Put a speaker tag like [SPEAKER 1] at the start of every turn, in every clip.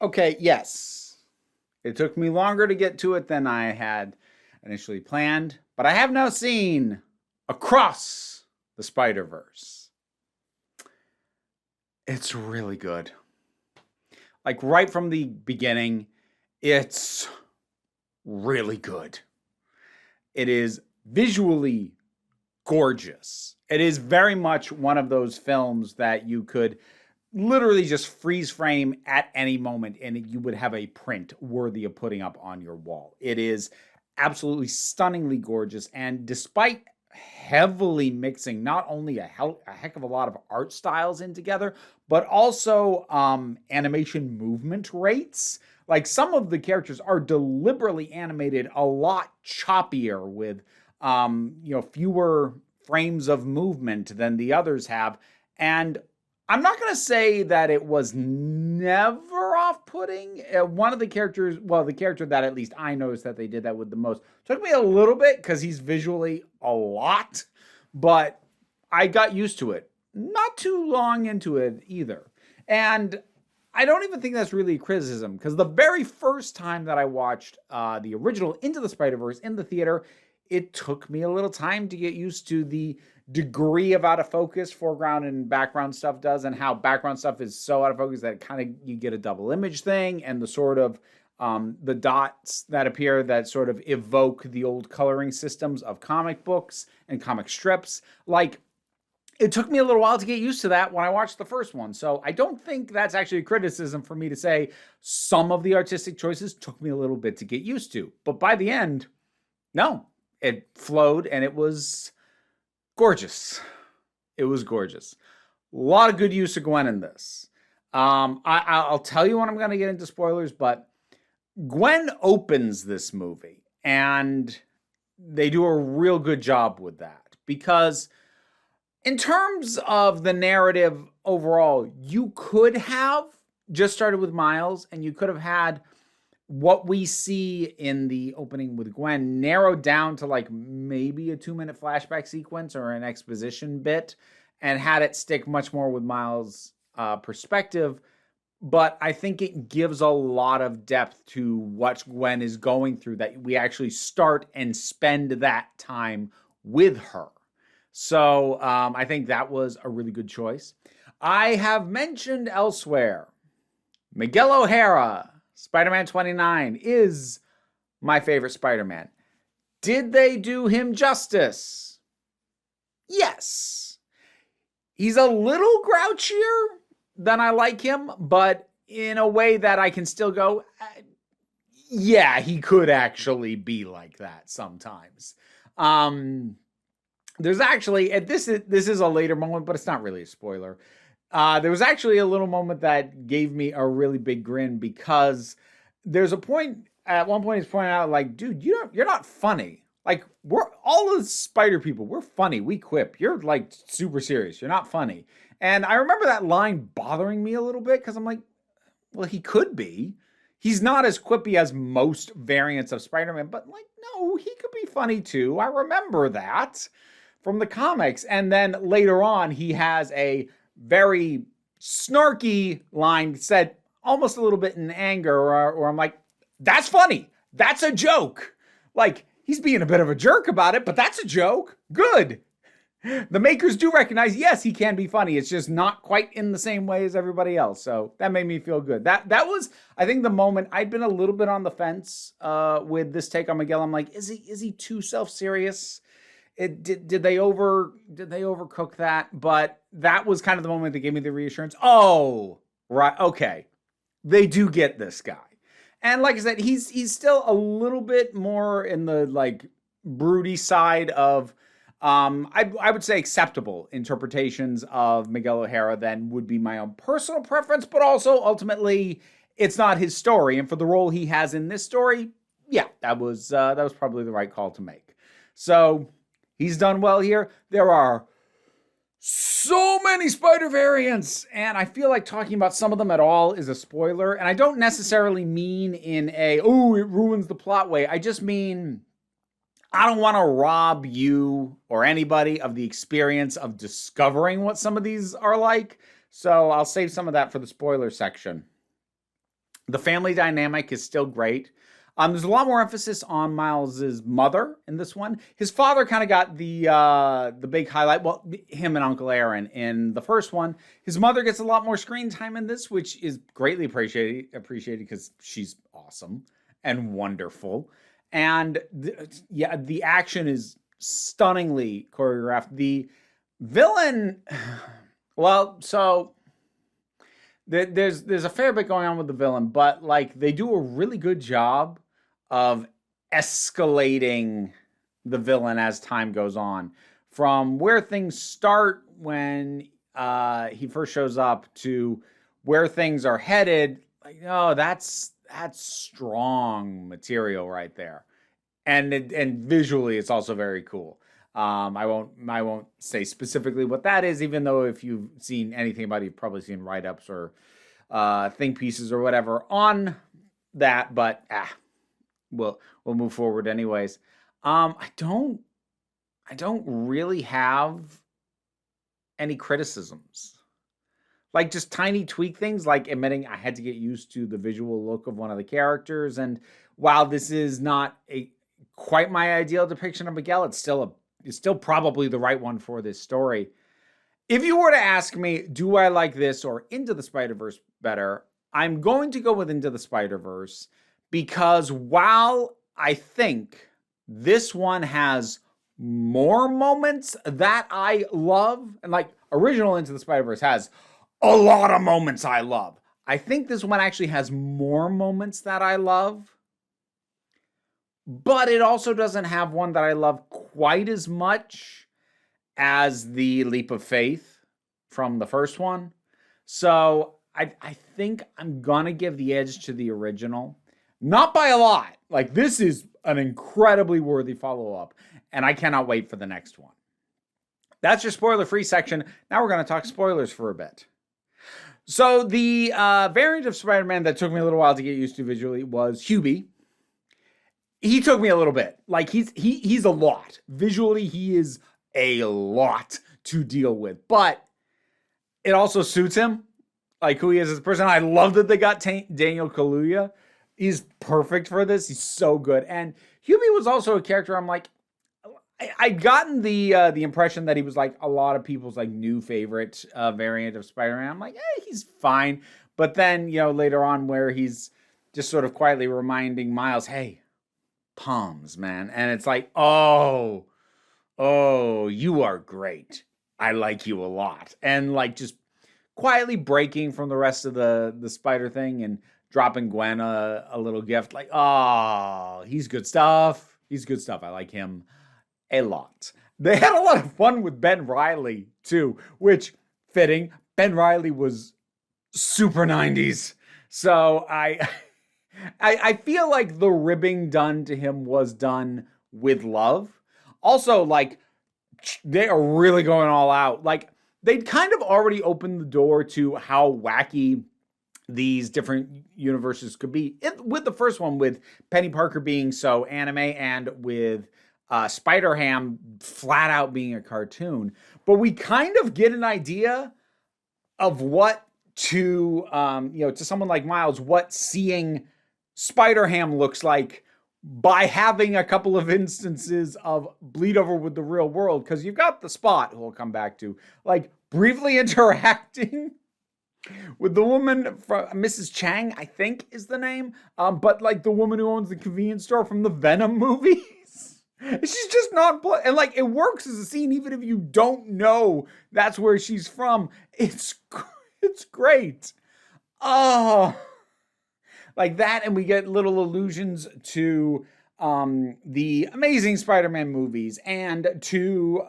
[SPEAKER 1] Okay, yes. It took me longer to get to it than I had initially planned, but I have now seen Across the Spider-Verse. It's really good. Like right from the beginning, it's really good. It is visually gorgeous. It is very much one of those films that you could literally just freeze frame at any moment and you would have a print worthy of putting up on your wall. It is absolutely stunningly gorgeous. And despite heavily mixing not only a heck of a lot of art styles in together, but also animation movement rates. Like some of the characters are deliberately animated a lot choppier with fewer frames of movement than the others have. And I'm not going to say that it was never off putting. One of the characters, well, the character that at least I noticed that they did that with the most, took me a little bit because he's visually a lot, but I got used to it. Not too long into it either. And I don't even think that's really a criticism because the very first time that I watched the original Into the Spider-Verse in the theater, it took me a little time to get used to the degree of out of focus foreground and background stuff does, and how background stuff is so out of focus that kind of you get a double image thing, and the sort of the dots that appear that sort of evoke the old coloring systems of comic books and comic strips. Like, it took me a little while to get used to that when I watched the first one. So I don't think that's actually a criticism for me to say some of the artistic choices took me a little bit to get used to. But by the end, no, it flowed and it was gorgeous. It was gorgeous. A lot of good use of Gwen in this. I'll tell you when I'm going to get into spoilers, but Gwen opens this movie and they do a real good job with that because in terms of the narrative overall, you could have just started with Miles and you could have had what we see in the opening with Gwen narrowed down to like maybe a 2-minute flashback sequence or an exposition bit and had it stick much more with Miles' perspective. But I think it gives a lot of depth to what Gwen is going through that we actually start and spend that time with her. So I think that was a really good choice. I have mentioned elsewhere, Miguel O'Hara, Spider-Man 29, is my favorite Spider-Man. Did they do him justice? Yes. He's a little grouchier than I like him, but in a way that I can still go, yeah, he could actually be like that sometimes. There's actually, this is a later moment, but it's not really a spoiler. There was actually a little moment that gave me a really big grin because there's a point, at one point he's pointing out like, dude, you're not funny. Like, we're all the spider people, we're funny, we quip. You're like super serious, you're not funny. And I remember that line bothering me a little bit because I'm like, well, he could be. He's not as quippy as most variants of Spider-Man, but like, no, he could be funny too. I remember that from the comics. And then later on, he has a very snarky line said almost a little bit in anger, or I'm like, that's funny. That's a joke. Like, he's being a bit of a jerk about it, but that's a joke. Good. The makers do recognize, yes, he can be funny. It's just not quite in the same way as everybody else. So that made me feel good. That was, I think, the moment I'd been a little bit on the fence with this take on Miguel. I'm like, is he too self-serious? Did they overcook that? But that was kind of the moment that gave me the reassurance. Oh, right, okay, they do get this guy, and like I said, he's still a little bit more in the like broody side of I would say acceptable interpretations of Miguel O'Hara than would be my own personal preference, but also ultimately it's not his story, and for the role he has in this story, yeah, that was probably the right call to make. So he's done well here. There are so many spider variants, and I feel like talking about some of them at all is a spoiler. And I don't necessarily mean in a, oh, it ruins the plot way. I just mean I don't want to rob you or anybody of the experience of discovering what some of these are like. So I'll save some of that for the spoiler section. The family dynamic is still great. There's a lot more emphasis on Miles's mother in this one. His father kind of got the big highlight. Well, him and Uncle Aaron in the first one. His mother gets a lot more screen time in this, which is greatly appreciated because she's awesome and wonderful. And the action is stunningly choreographed. The villain, well, so there's a fair bit going on with the villain, but like they do a really good job of escalating the villain as time goes on. From where things start when he first shows up to where things are headed, like, oh, that's strong material right there. And visually it's also very cool. I won't say specifically what that is, even though if you've seen anything about it, you've probably seen write-ups or think pieces or whatever on that, but we'll move forward anyways. I don't really have any criticisms. Like just tiny tweak things, like admitting I had to get used to the visual look of one of the characters, and while this is not quite my ideal depiction of Miguel, it's still probably the right one for this story. If you were to ask me, do I like this or Into the Spider-Verse better, I'm going to go with Into the Spider-Verse, because while I think this one has more moments that I love, and like original Into the Spider-Verse has a lot of moments I love, I think this one actually has more moments that I love, but it also doesn't have one that I love quite as much as the Leap of Faith from the first one. So I think I'm gonna give the edge to the original. Not by a lot. Like, this is an incredibly worthy follow-up, and I cannot wait for the next one. That's your spoiler-free section. Now we're going to talk spoilers for a bit. So the variant of Spider-Man that took me a little while to get used to visually was Hubie. He took me a little bit. Like, he's a lot. Visually, he is a lot to deal with. But it also suits him, like who he is as a person. I love that they got Daniel Kaluuya. He's perfect for this. He's so good. And Hubie was also a character I'm like, I'd gotten the impression that he was like a lot of people's like new favorite variant of Spider-Man. I'm like, he's fine. But then, later on where he's just sort of quietly reminding Miles, hey, palms, man. And it's like, oh, you are great. I like you a lot. And like just quietly breaking from the rest of the spider thing and dropping Gwen a little gift. Like, oh, he's good stuff. He's good stuff. I like him a lot. They had a lot of fun with Ben Reilly too, which fitting. Ben Reilly was super 90s. So I feel like the ribbing done to him was done with love. Also, like, they are really going all out. Like, they'd kind of already opened the door to how wacky these different universes could be. With the first one, with Penny Parker being so anime, and with Spider-Ham flat out being a cartoon. But we kind of get an idea of what to someone like Miles, what seeing Spider-Ham looks like by having a couple of instances of bleed over with the real world. Because you've got the Spot, who we'll come back to, like briefly interacting with the woman from Mrs. Chang, I think is the name. But like the woman who owns the convenience store from the Venom movies. She's just not, and like it works as a scene even if you don't know that's where she's from. It's great. Oh, like that, and we get little allusions to the Amazing Spider-Man movies and to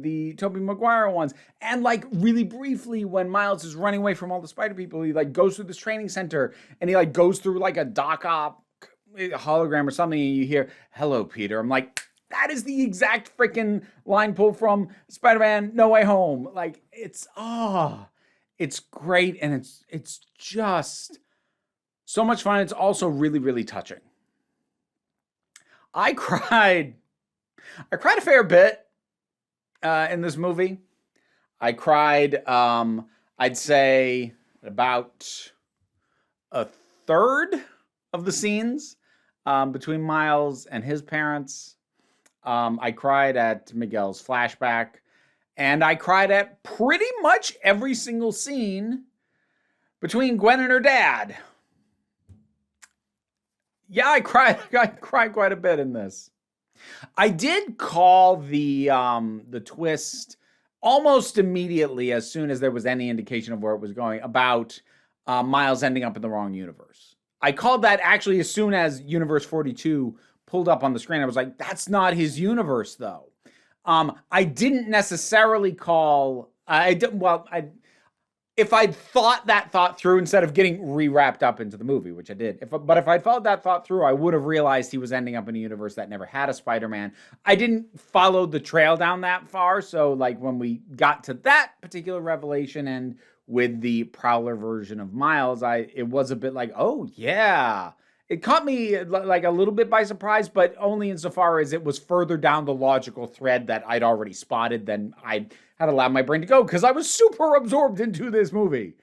[SPEAKER 1] the Tobey Maguire ones, and like really briefly when Miles is running away from all the Spider people, he like goes through this training center and he like goes through like a Doc Ock hologram or something, and you hear "Hello, Peter." I'm like, that is the exact freaking line pulled from Spider-Man No Way Home. Like, it's great, and it's just so much fun. It's also really, really touching. I cried a fair bit in this movie. I cried, I'd say about a third of the scenes between Miles and his parents. I cried at Miguel's flashback, and I cried at pretty much every single scene between Gwen and her dad. Yeah, I cried quite a bit in this. I did call the twist almost immediately as soon as there was any indication of where it was going about Miles ending up in the wrong universe. I called that actually as soon as Universe 42 pulled up on the screen. I was like, that's not his universe, though. I didn't necessarily call. If I'd thought that thought through instead of getting re-wrapped up into the movie, which I did. But if I'd followed that thought through, I would have realized he was ending up in a universe that never had a Spider-Man. I didn't follow the trail down that far, so like when we got to that particular revelation and with the Prowler version of Miles, it was a bit like, oh yeah. It caught me like a little bit by surprise, but only insofar as it was further down the logical thread that I'd already spotted than I had allowed my brain to go, because I was super absorbed into this movie.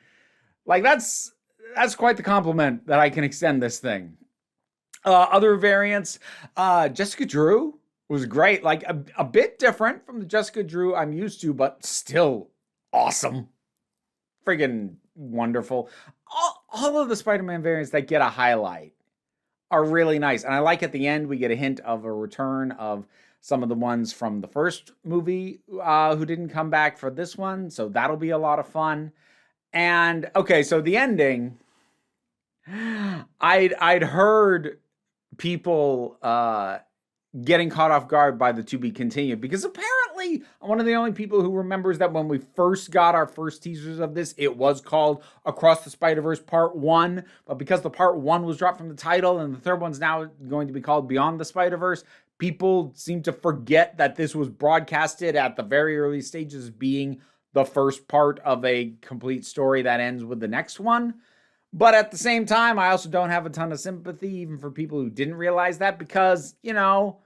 [SPEAKER 1] Like that's quite the compliment that I can extend this thing. Other variants, Jessica Drew was great, like a bit different from the Jessica Drew I'm used to, but still awesome. Friggin' wonderful. All of the Spider-Man variants that get a highlight are really nice. And I like at the end, we get a hint of a return of some of the ones from the first movie who didn't come back for this one. So that'll be a lot of fun. And okay, so the ending, I'd heard people getting caught off guard by the to be continued, because apparently I'm one of the only people who remembers that when we first got our first teasers of this, it was called Across the Spider-Verse Part 1, but because the Part 1 was dropped from the title and the third one's now going to be called Beyond the Spider-Verse, people seem to forget that this was broadcasted at the very early stages being the first part of a complete story that ends with the next one. But at the same time, I also don't have a ton of sympathy even for people who didn't realize that, because, you know,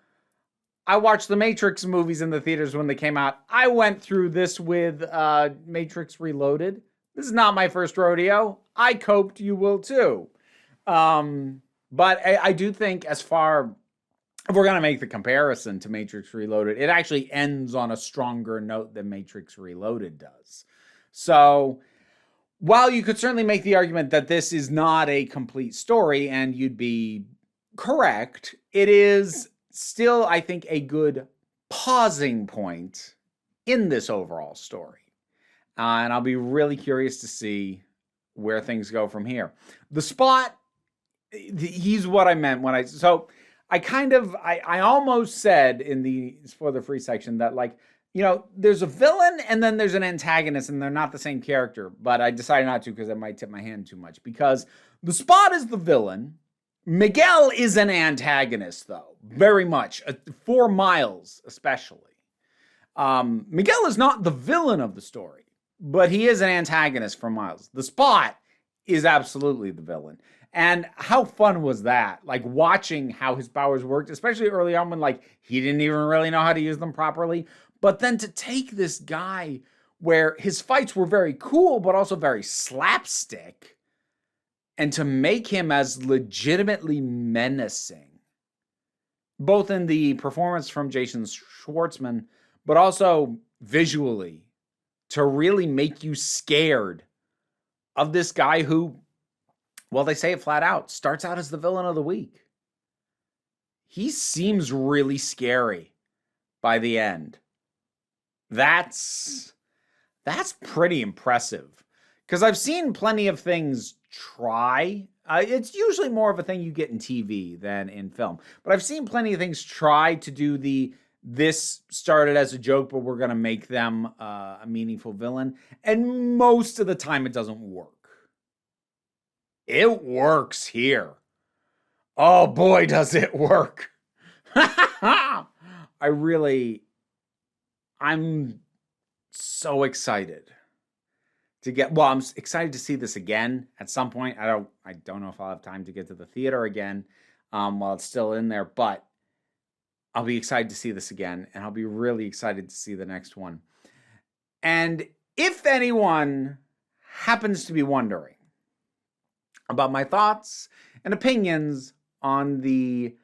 [SPEAKER 1] I watched the Matrix movies in the theaters when they came out. I went through this with Matrix Reloaded. This is not my first rodeo. I coped, you will too. But I do think if we're going to make the comparison to Matrix Reloaded, it actually ends on a stronger note than Matrix Reloaded does. So while you could certainly make the argument that this is not a complete story, and you'd be correct, it is still, I think, a good pausing point in this overall story. And I'll be really curious to see where things go from here. The Spot, he's what I meant when I almost said in the spoiler-free section that, like, you know, there's a villain and then there's an antagonist, and they're not the same character. But I decided not to, because it might tip my hand too much. Because the Spot is the villain. Miguel is an antagonist, though, very much, for Miles especially. Miguel is not the villain of the story, but he is an antagonist for Miles. The Spot is absolutely the villain. And how fun was that? Like, watching how his powers worked, especially early on when, like, he didn't even really know how to use them properly. But then to take this guy where his fights were very cool, but also very slapstick, and to make him as legitimately menacing, both in the performance from Jason Schwartzman, but also visually, to really make you scared of this guy who, well, they say it flat out, starts out as the villain of the week. He seems really scary by the end. That's pretty impressive, because I've seen plenty of things try. It's usually more of a thing you get in TV than in film, but I've seen plenty of things try to do this started as a joke, but we're going to make them a meaningful villain. And most of the time it doesn't work. It works here. Oh boy, does it work. I'm so excited I'm excited to see this again at some point. I don't know if I'll have time to get to the theater again while it's still in there, but I'll be excited to see this again, and I'll be really excited to see the next one. And if anyone happens to be wondering, about my thoughts and opinions on the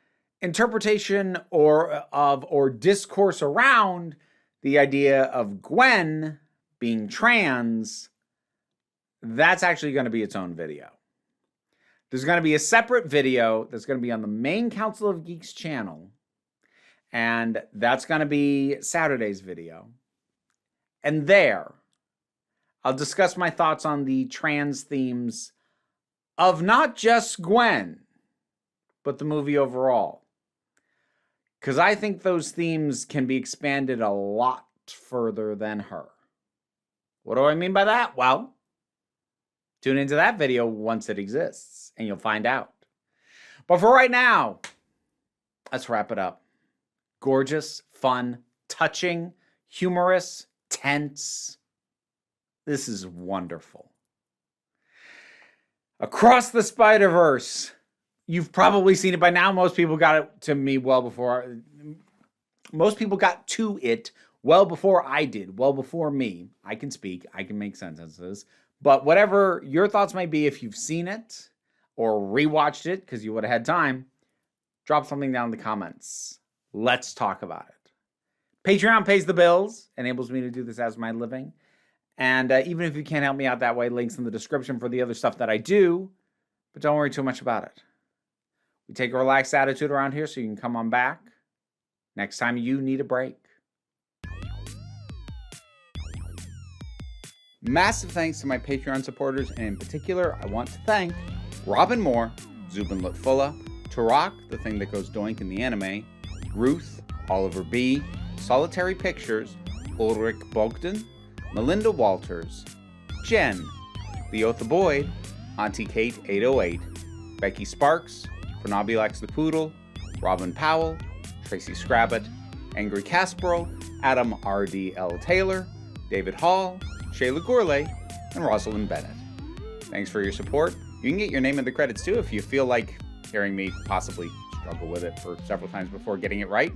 [SPEAKER 1] interpretation or discourse around the idea of Gwen being trans. That's actually going to be its own video. There's going to be a separate video that's going to be on the main Council of Geeks channel, and that's going to be Saturday's video. And there, I'll discuss my thoughts on the trans themes of not just Gwen, but the movie overall. Because I think those themes can be expanded a lot further than her. What do I mean by that? Well, tune into that video once it exists, and you'll find out. But for right now, let's wrap it up. Gorgeous, fun, touching, humorous, tense. This is wonderful. Across the Spider-Verse. You've probably seen it by now. Most people got it to me well before. Most people got to it well before I did. Well before me. I can speak. I can make sentences. But whatever your thoughts might be, if you've seen it or rewatched it because you would have had time, drop something down in the comments. Let's talk about it. Patreon pays the bills, enables me to do this as my living. And even if you can't help me out that way, links in the description for the other stuff that I do. But don't worry too much about it. We take a relaxed attitude around here so you can come on back next time you need a break. Massive thanks to my Patreon supporters, and in particular, I want to thank Robin Moore, Zubin Lutfullah, Tarak, the thing that goes doink in the anime, Ruth, Oliver B., Solitary Pictures, Ulrich Bogdan, Melinda Walters, Jen, Leotha Boyd, Auntie Kate 808, Becky Sparks, Phenobilex the Poodle, Robin Powell, Tracy Scrabbit, Angry Caspero, Adam R.D.L. Taylor, David Hall, Shayla Gourlay, and Rosalind Bennett. Thanks for your support. You can get your name in the credits too if you feel like hearing me possibly struggle with it for several times before getting it right.